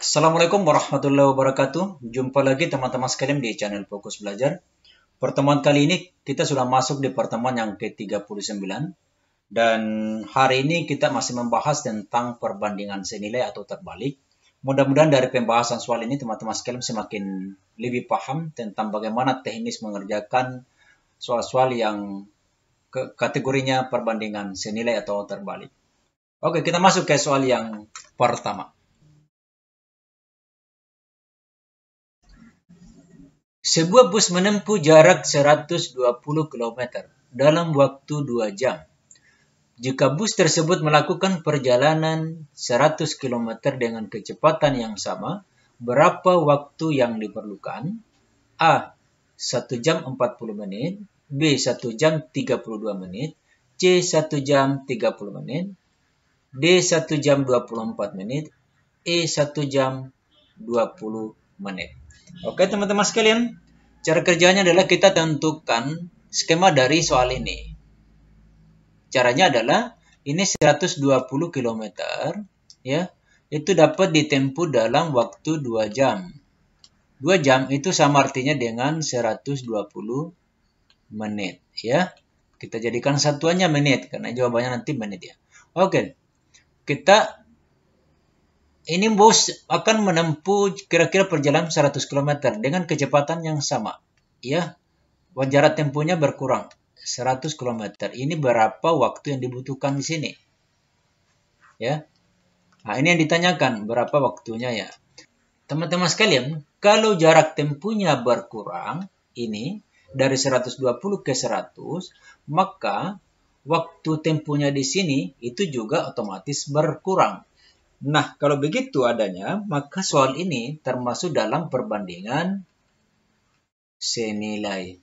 Assalamualaikum warahmatullahi wabarakatuh. Jumpa lagi teman-teman sekalian di channel Fokus Belajar. Pertemuan kali ini kita sudah masuk di pertemuan yang ke-39. Dan hari ini kita masih membahas tentang perbandingan senilai atau terbalik. Mudah-mudahan dari pembahasan soal ini teman-teman sekalian semakin lebih paham tentang bagaimana teknis mengerjakan soal-soal yang kategorinya perbandingan senilai atau terbalik. Oke, kita masuk ke soal yang pertama. Sebuah bus menempuh jarak 120 km dalam waktu 2 jam. Jika bus tersebut melakukan perjalanan 100 km dengan kecepatan yang sama, berapa waktu yang diperlukan? A. 1 jam 40 menit, B. 1 jam 32 menit, C. 1 jam 30 menit, D. 1 jam 24 menit, E. 1 jam 20 menit. Oke teman-teman sekalian, cara kerjanya adalah kita tentukan skema dari soal ini. Caranya adalah ini 120 km ya, itu dapat ditempuh dalam waktu 2 jam. 2 jam itu sama artinya dengan 120 menit ya. Kita jadikan satuannya menit karena jawabannya nanti menit ya. Oke. Ini bus akan menempuh kira-kira perjalanan 100 km dengan kecepatan yang sama. Ya, jarak tempuhnya berkurang 100 km. Ini berapa waktu yang dibutuhkan di sini? Ya. Nah, ini yang ditanyakan, berapa waktunya ya. Teman-teman sekalian, kalau jarak tempuhnya berkurang, ini dari 120 ke 100, maka waktu tempuhnya di sini itu juga otomatis berkurang. Nah, kalau begitu adanya, maka soal ini termasuk dalam perbandingan senilai.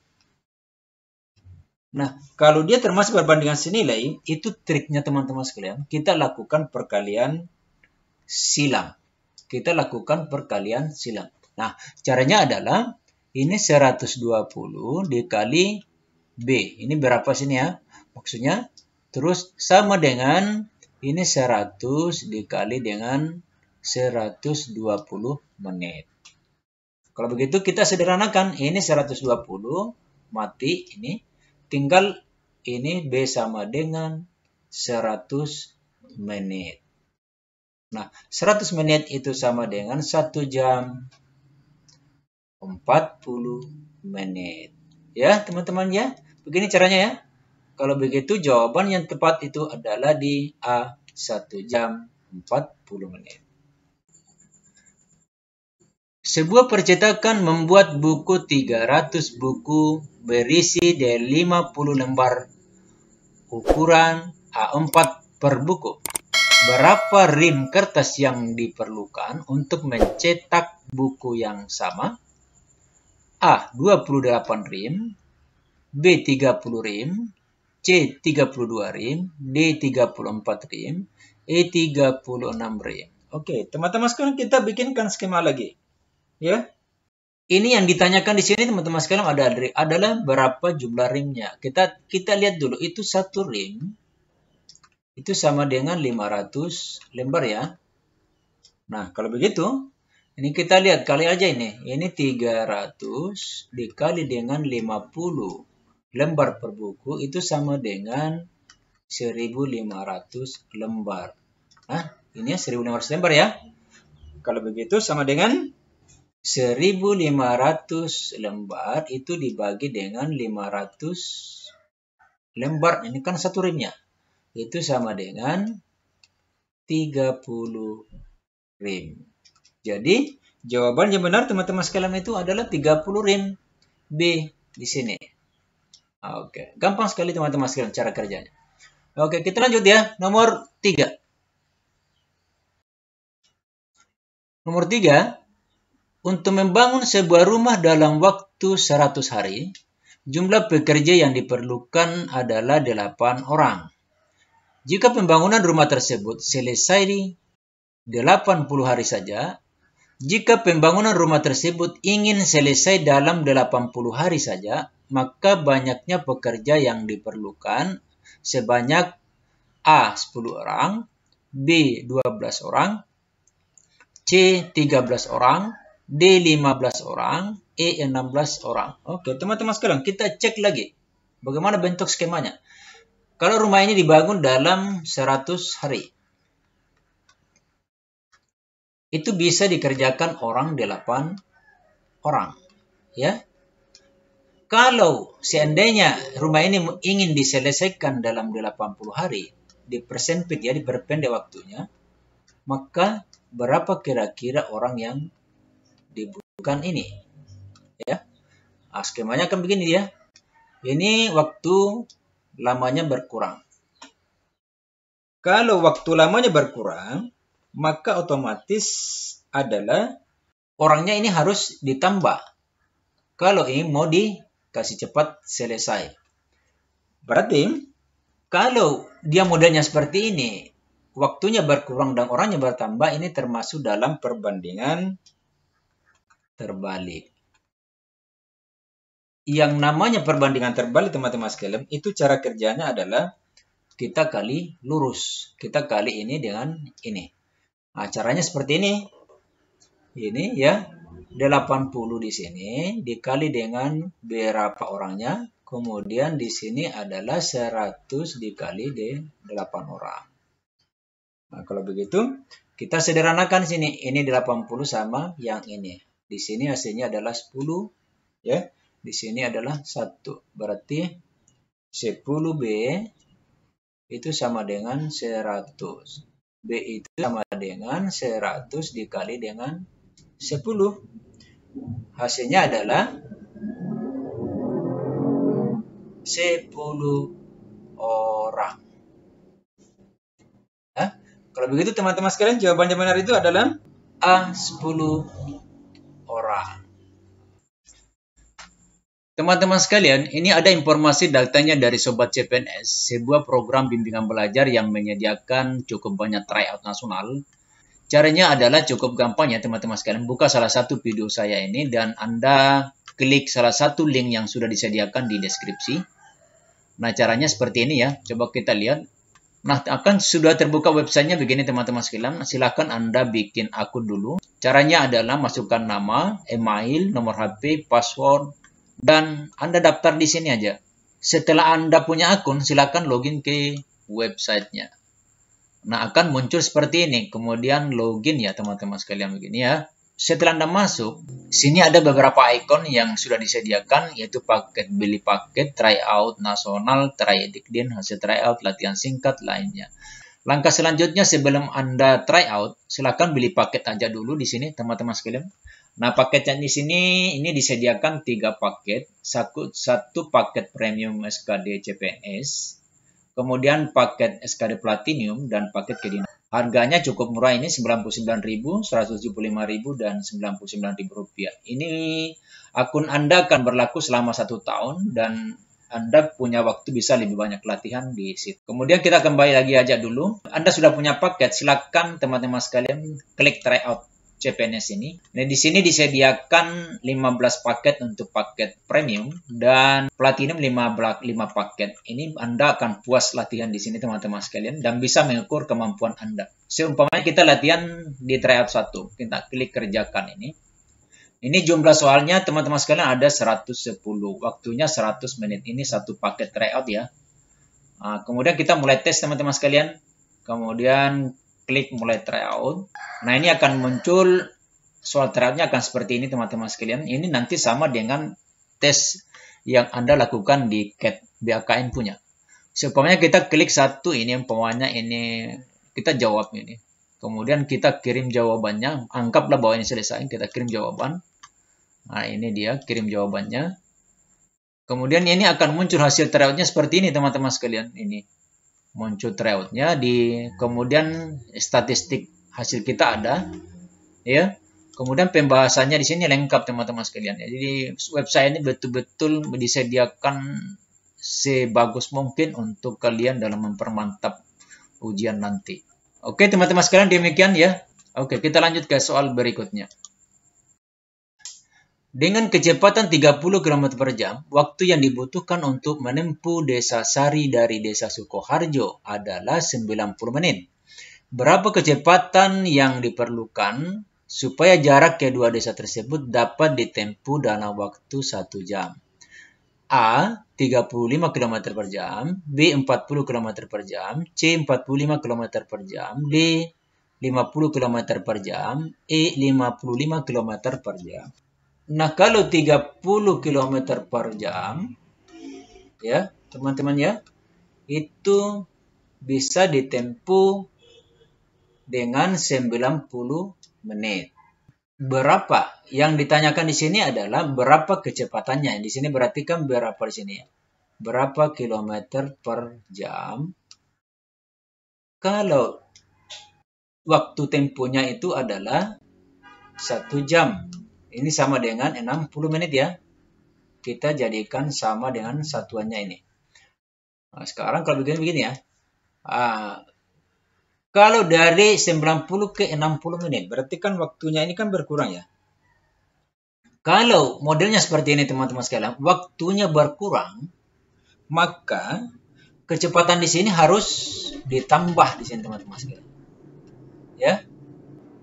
Nah, kalau dia termasuk perbandingan senilai, itu triknya teman-teman sekalian. Kita lakukan perkalian silang. Nah, caranya adalah ini 120 dikali B. Ini berapa sini ya? Maksudnya, terus sama dengan ini 100 dikali dengan 120 menit. Kalau begitu kita sederhanakan. Ini 120 mati ini. Tinggal ini B sama dengan 100 menit. Nah, 100 menit itu sama dengan 1 jam 40 menit. Ya, teman-teman ya. Begini caranya ya. Kalau begitu jawaban yang tepat itu adalah di A, 1 jam 40 menit. Sebuah percetakan membuat buku 300 buku berisi dari 50 lembar ukuran A4 per buku. Berapa rim kertas yang diperlukan untuk mencetak buku yang sama? A. 28 rim, B. 30 rim, C. 32 rim, D. 34 rim, E. 36 rim. Oke, teman-teman sekarang kita bikinkan skema lagi. Ya. Ini yang ditanyakan di sini teman-teman sekalian adalah berapa jumlah rimnya. Kita lihat dulu, itu satu rim itu sama dengan 500 lembar ya. Nah, kalau begitu, ini kita lihat kali aja ini. Ini 300 dikali dengan 50 lembar per buku itu sama dengan 1500 lembar. Nah, ini 1500 lembar ya. Kalau begitu sama dengan 1500 lembar itu dibagi dengan 500 lembar. Ini kan satu rimnya. Itu sama dengan 30 rim. Jadi, jawaban yang benar teman-teman sekalian itu adalah 30 rim. B di sini. Oke, gampang sekali teman-teman sekalian cara kerjanya. Oke, kita lanjut ya. Nomor 3. Nomor 3, untuk membangun sebuah rumah dalam waktu 100 hari, jumlah pekerja yang diperlukan adalah 8 orang. Jika pembangunan rumah tersebut selesai di 80 hari saja, jika pembangunan rumah tersebut ingin selesai dalam 80 hari saja, maka banyaknya pekerja yang diperlukan sebanyak A. 10 orang, B. 12 orang, C 13 orang, D 15 orang, E 16 orang. Oke, teman-teman sekalian, kita cek lagi bagaimana bentuk skemanya. Kalau rumah ini dibangun dalam 100 hari, itu bisa dikerjakan orang 8 orang, ya. Kalau seandainya rumah ini ingin diselesaikan dalam 80 hari, dipersempit ya, diperpendek waktunya, maka berapa kira-kira orang yang dibutuhkan ini? Ya, nah, skemanya akan begini ya. Ini waktu lamanya berkurang. Kalau waktu lamanya berkurang, maka otomatis adalah orangnya ini harus ditambah. Kalau ini mau dikasih cepat selesai. Berarti kalau dia modelnya seperti ini, waktunya berkurang dan orangnya bertambah, ini termasuk dalam perbandingan terbalik. Yang namanya perbandingan terbalik, teman-teman sekalian, itu cara kerjanya adalah kita kali lurus. Kita kali ini dengan ini. Nah, caranya seperti ini. Ini ya, 80 di sini dikali dengan berapa orangnya. Kemudian di sini adalah 100 dikali 8 orang. Nah, kalau begitu, kita sederhanakan sini. Ini 80 sama yang ini. Di sini hasilnya adalah 10. Ya, di sini adalah 1. Berarti 10B itu sama dengan 100. B itu sama dengan 100 dikali dengan 10. Hasilnya adalah 10 orang. Hah? Kalau begitu teman-teman sekalian, jawaban yang benar itu adalah A, 10 orang. Teman-teman sekalian, ini ada informasi datanya dari Sobat CPNS, sebuah program bimbingan belajar yang menyediakan cukup banyak tryout nasional. Caranya adalah cukup gampang ya teman-teman sekalian. Buka salah satu video saya ini dan Anda klik salah satu link yang sudah disediakan di deskripsi. Nah, caranya seperti ini ya. Coba kita lihat. Nah, akan sudah terbuka websitenya begini teman-teman sekalian. Silakan Anda bikin akun dulu. Caranya adalah masukkan nama, email, nomor HP, password, dan Anda daftar di sini aja. Setelah Anda punya akun, silakan login ke websitenya. Nah, akan muncul seperti ini. Kemudian login ya teman-teman sekalian begini ya. Setelah Anda masuk, sini ada beberapa ikon yang sudah disediakan, yaitu paket beli paket, tryout nasional, tryout, hasil tryout, latihan singkat lainnya. Langkah selanjutnya sebelum Anda tryout, silakan beli paket aja dulu di sini teman-teman sekalian. Nah, paketnya di sini ini disediakan 3 paket, satu paket premium SKD CPNS, kemudian paket SKD Platinum dan paket kedinasan. Harganya cukup murah ini 99.000, 175.000 dan 99.000 rupiah. Ini akun Anda akan berlaku selama 1 tahun dan Anda punya waktu bisa lebih banyak latihan di situ. Kemudian kita kembali lagi aja dulu. Anda sudah punya paket, silakan teman-teman sekalian klik tryout CPNS ini. Nah, di sini disediakan 15 paket untuk paket premium dan platinum 5 paket. Ini Anda akan puas latihan di sini teman-teman sekalian dan bisa mengukur kemampuan Anda. Seumpamanya kita latihan di tryout 1, kita klik kerjakan ini. Ini jumlah soalnya teman-teman sekalian ada 110. Waktunya 100 menit. Ini satu paket tryout ya. Nah, kemudian kita mulai tes teman-teman sekalian. Kemudian klik mulai tryout. Nah, ini akan muncul soal tryoutnya akan seperti ini teman-teman sekalian. Ini nanti sama dengan tes yang Anda lakukan di CAT BAKN punya. Seumpamanya kita klik satu ini, umpamanya ini kita jawab ini. Kemudian kita kirim jawabannya. Anggaplah bahwa ini selesai, kita kirim jawaban. Nah, ini dia kirim jawabannya. Kemudian ini akan muncul hasil tryoutnya seperti ini teman-teman sekalian. Ini muncul tryoutnya, kemudian statistik hasil kita ada ya, kemudian pembahasannya di sini lengkap teman-teman sekalian ya. Jadi website ini betul-betul disediakan sebagus mungkin untuk kalian dalam mempermantap ujian nanti. Oke teman-teman sekalian, demikian ya. Oke, kita lanjut ke soal berikutnya. Dengan kecepatan 30 km per jam, waktu yang dibutuhkan untuk menempuh Desa Sari dari Desa Sukoharjo adalah 90 menit. Berapa kecepatan yang diperlukan supaya jarak kedua desa tersebut dapat ditempuh dalam waktu 1 jam. A. 35 km per jam, B. 40 km per jam, C. 45 km per jam, D. 50 km per jam, E. 55 km per jam. Nah, kalau 30 km per jam, ya teman-teman ya, itu bisa ditempuh dengan 90 menit. Berapa? Yang ditanyakan di sini adalah berapa kecepatannya. Di sini berarti kan berapa di sini? Berapa kilometer per jam? Kalau waktu tempuhnya itu adalah 1 jam. Ini sama dengan 60 menit ya. Kita jadikan sama dengan satuannya ini. Nah, sekarang kalau begini ya. Kalau dari 90 ke 60 menit, berarti kan waktunya ini kan berkurang ya. Kalau modelnya seperti ini teman-teman sekalian, waktunya berkurang, maka kecepatan di sini harus ditambah di sini teman-teman sekalian. Ya.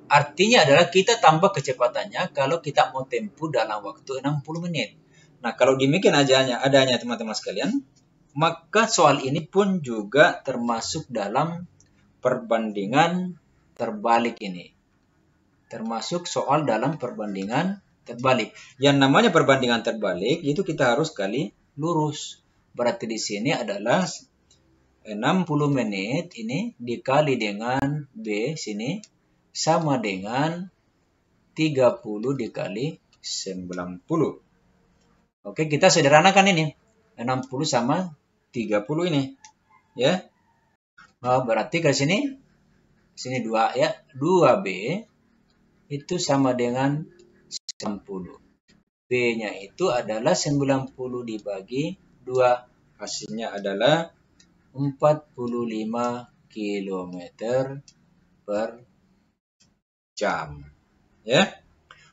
Artinya adalah kita tambah kecepatannya kalau kita mau tempuh dalam waktu 60 menit. Nah, kalau demikian adanya teman-teman sekalian, maka soal ini pun juga termasuk dalam perbandingan terbalik ini. Termasuk soal dalam perbandingan terbalik. Yang namanya perbandingan terbalik itu kita harus kali lurus. Berarti di sini adalah 60 menit ini dikali dengan B sini sama dengan 30 dikali 90. Oke, kita sederhanakan ini. 60 sama 30 ini. Ya. Berarti ke sini 2 ya. 2B itu sama dengan 90. B-nya itu adalah 90 dibagi 2. Hasilnya adalah 45 km per jam. Ya.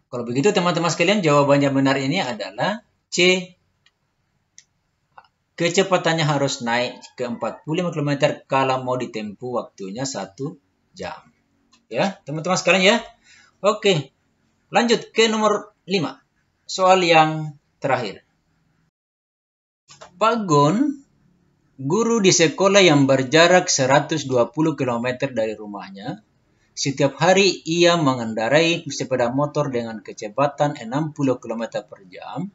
Kalau begitu teman-teman sekalian, jawaban yang benar ini adalah C. Kecepatannya harus naik ke 45 km kalau mau ditempuh waktunya 1 jam. Ya, teman-teman sekalian ya. Oke, lanjut ke nomor 5. Soal yang terakhir. Pak Gon, guru di sekolah yang berjarak 120 km dari rumahnya, setiap hari ia mengendarai sepeda motor dengan kecepatan 60 km per jam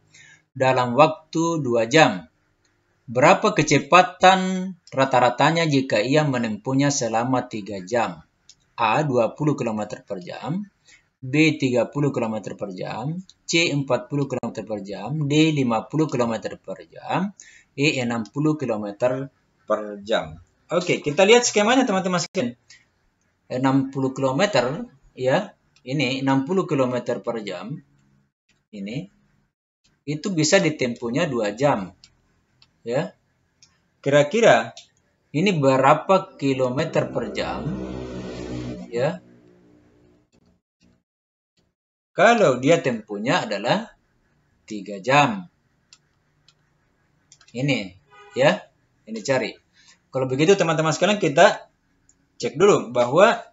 dalam waktu 2 jam. Berapa kecepatan rata-ratanya jika ia menempuhnya selama 3 jam? A. 20 km per jam, B. 30 km per jam, C. 40 km per jam, D. 50 km per jam, E. 60 km per jam. Oke, kita lihat skemanya teman-teman sekalian. 60 km ya, ini 60 km per jam, ini itu bisa ditempuhnya 2 jam. Ya, kira-kira ini berapa kilometer per jam? Ya, kalau dia tempuhnya adalah 3 jam. Ini, ya, ini cari. Kalau begitu teman-teman sekalian kita cek dulu bahwa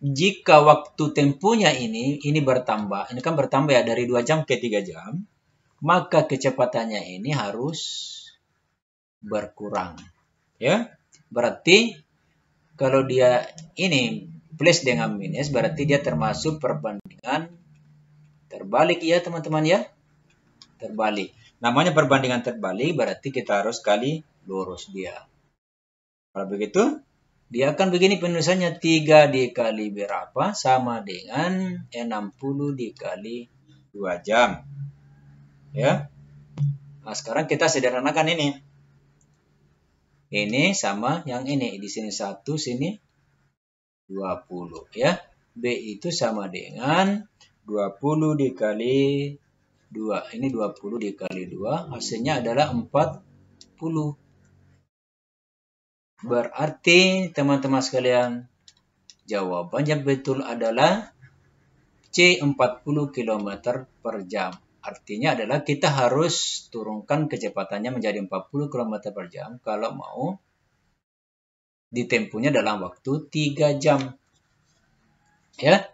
jika waktu tempuhnya ini bertambah, ini kan bertambah ya dari 2 jam ke 3 jam, maka kecepatannya ini harus berkurang. Ya, berarti kalau dia ini plus dengan minus, berarti dia termasuk perbandingan terbalik ya teman-teman ya. Terbalik. Namanya perbandingan terbalik berarti kita harus kali lurus dia. Kalau begitu, dia akan begini penulisannya 3 dikali berapa sama dengan 60 dikali 2 jam. Ya. Nah, sekarang kita sederhanakan ini. Ini sama yang ini. Di sini 1, sini 20. Ya. B itu sama dengan 20 dikali 2. Ini 20 dikali 2. Hasilnya adalah 40. Berarti teman-teman sekalian, jawabannya betul adalah C. 40 km per jam. Artinya adalah kita harus turunkan kecepatannya menjadi 40 km per jam kalau mau ditempuhnya dalam waktu 3 jam. Ya,